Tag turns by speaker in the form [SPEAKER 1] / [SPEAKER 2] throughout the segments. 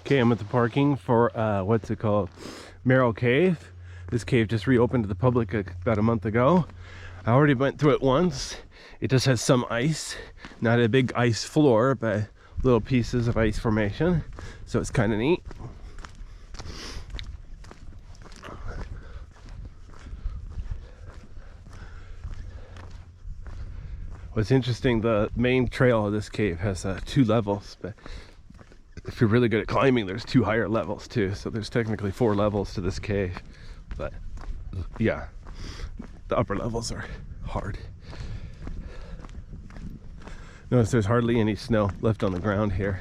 [SPEAKER 1] Okay, I'm at the parking for what's it called? Merrill Cave. This cave just reopened to the public about a month ago. I already went through it once. It just has some ice, not a big ice floor, but little pieces of ice formation. So it's kind of neat. What's interesting, the main trail of this cave has 2 levels, but if you're really good at climbing, there's 2 higher levels too. So there's technically 4 levels to this cave, but yeah, the upper levels are hard. Notice there's hardly any snow left on the ground here.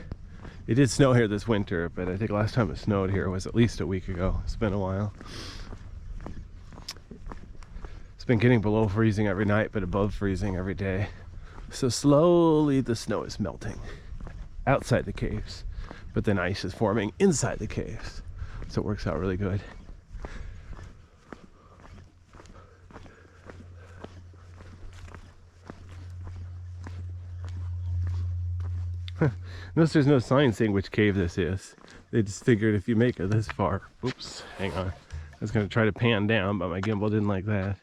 [SPEAKER 1] It did snow here this winter, but I think last time it snowed here was at least a week ago. It's been a while. It's been getting below freezing every night, but above freezing every day. So slowly the snow is melting outside the caves, but then ice is forming inside the caves. So it works out really good. Notice there's no sign saying which cave this is. They just figured if you make it this far. Oops, hang on. I was going to try to pan down, but my gimbal didn't like that.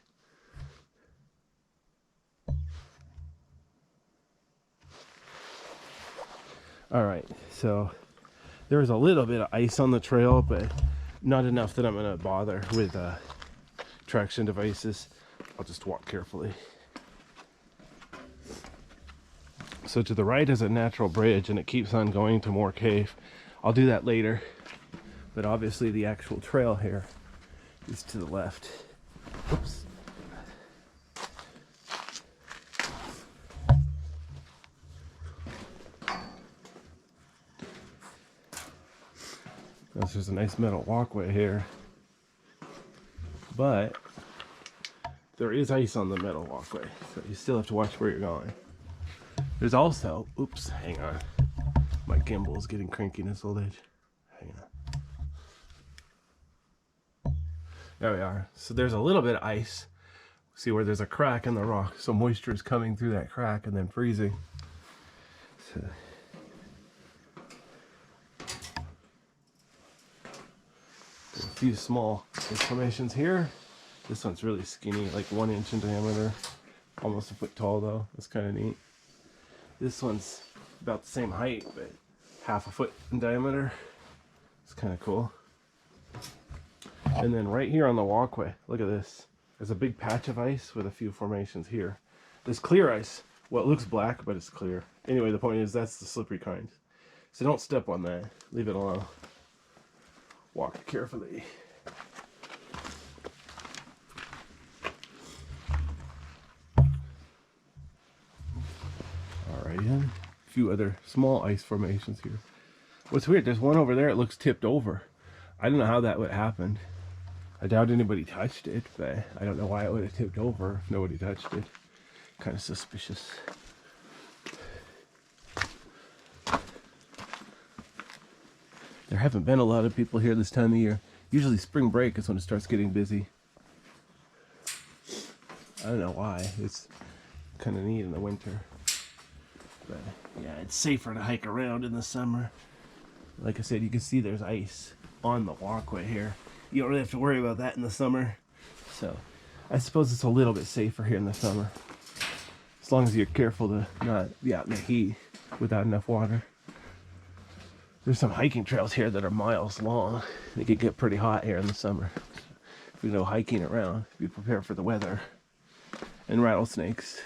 [SPEAKER 1] All right, so there was a little bit of ice on the trail, but not enough that I'm going to bother with traction devices. I'll just walk carefully. So to the right is a natural bridge, and it keeps on going to more cave. I'll do that later, but obviously the actual trail here is to the left. Oops. There's a nice metal walkway here, but there is ice on the metal walkway, so you still have to watch where you're going. There's also, oops, hang on. My gimbal is getting cranky in this old age. Hang on. There we are. So there's a little bit of ice. See where there's a crack in the rock. So moisture is coming through that crack and then freezing. So there's a few small formations here. This one's really skinny, like 1 inch in diameter. Almost a foot tall though. That's kind of neat. This one's about the same height, but half a foot in diameter. It's kind of cool. And then right here on the walkway, look at this. There's a big patch of ice with a few formations here. This clear ice, well, it looks black, but it's clear. Anyway, the point is that's the slippery kind. So don't step on that. Leave it alone. Walk carefully. A few other small ice formations here. What's weird, there's one over there, it looks tipped over. I don't know how that would happen. I doubt anybody touched it, but I don't know why it would have tipped over if nobody touched it. Kind of suspicious. There haven't been a lot of people here this time of year. Usually spring break is when it starts getting busy. I don't know why. It's kind of neat in the winter. But yeah, it's safer to hike around in the summer. Like I said, you can see there's ice on the walkway here. You don't really have to worry about that in the summer. So I suppose it's a little bit safer here in the summer. As long as you're careful to not be out in the heat without enough water. There's some hiking trails here that are miles long. They can get pretty hot here in the summer. If you go hiking around, be prepared for the weather. And rattlesnakes.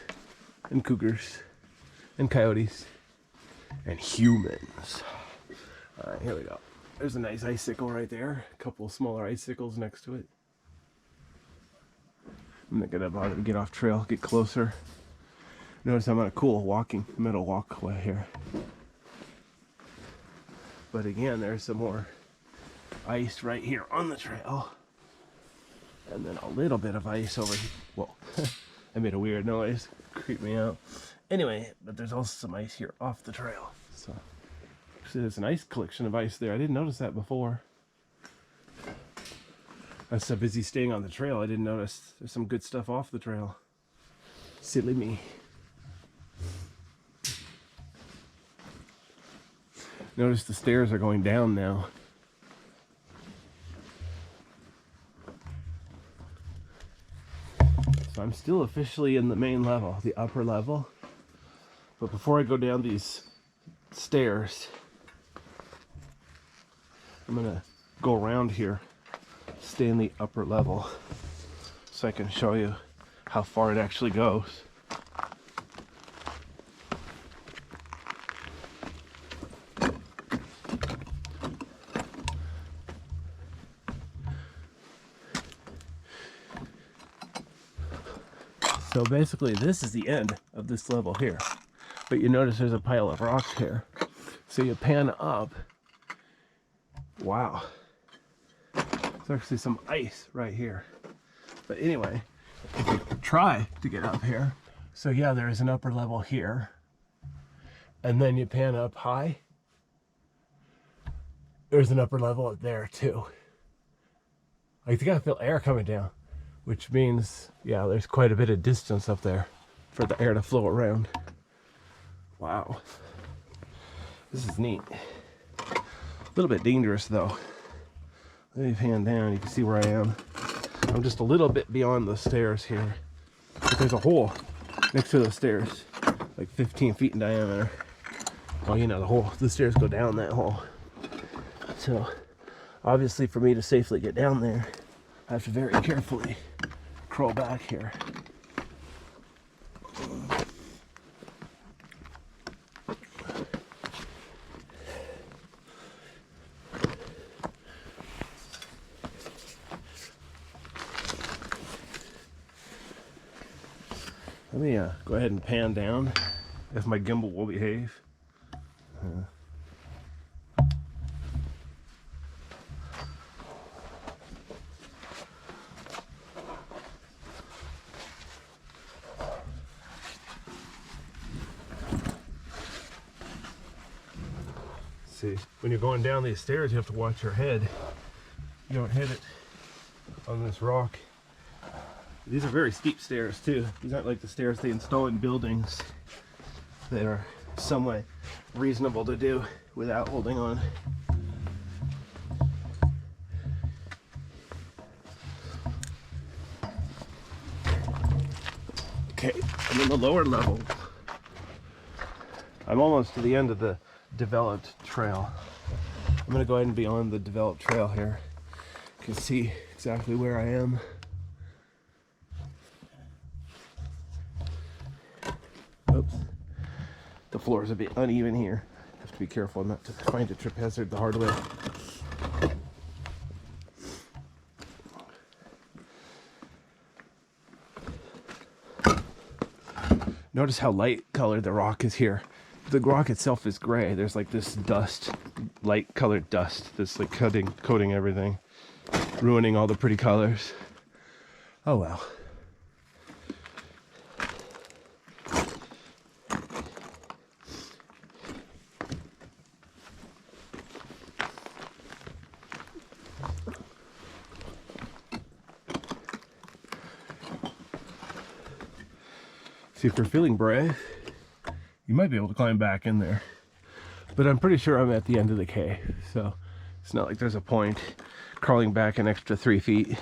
[SPEAKER 1] And cougars. And coyotes. And humans. Alright, here we go. There's a nice icicle right there. A couple smaller icicles next to it. I'm not gonna bother to get off trail, get closer. Notice I'm on a cool metal walkway here. But again, there's some more ice right here on the trail. And then a little bit of ice over here. Whoa, I made a weird noise. Creeped me out. Anyway, but there's also some ice here off the trail. So there's a nice collection of ice there. I didn't notice that before. I was so busy staying on the trail, I didn't notice there's some good stuff off the trail. Silly me. Notice the stairs are going down now. So I'm still officially in the main level, the upper level. But before I go down these stairs, I'm gonna go around here, stay in the upper level, so I can show you how far it actually goes. So basically this is the end of this level here. But you notice there's a pile of rocks here. So you pan up. Wow. There's actually some ice right here. But anyway, if you try to get up here, so yeah, there's an upper level here. And then you pan up high. There's an upper level up there too. I think I feel air coming down, which means, yeah, there's quite a bit of distance up there for the air to flow around. Wow. This is neat. A little bit dangerous though. Let me pan down, you can see where I am. I'm just a little bit beyond the stairs here. But there's a hole next to the stairs, like 15 feet in diameter. Well, you know, the stairs go down that hole. So, obviously for me to safely get down there, I have to very carefully crawl back here. Let me go ahead and pan down if my gimbal will behave. See, when you're going down these stairs, you have to watch your head. You don't hit it on this rock. These are very steep stairs too. These aren't like the stairs they install in buildings that are somewhat reasonable to do without holding on. Okay, I'm in the lower level. I'm almost to the end of the developed trail. I'm gonna go ahead and be on the developed trail here. You can see exactly where I am. Oops. The floor is a bit uneven here. Have to be careful not to find a trip hazard the hard way. Notice how light colored the rock is here. The rock itself is gray. There's like this dust, light colored dust that's like coating everything, ruining all the pretty colors. Oh well. See, if you're feeling brave, you might be able to climb back in there. But I'm pretty sure I'm at the end of the cave, so it's not like there's a point crawling back an extra 3 feet.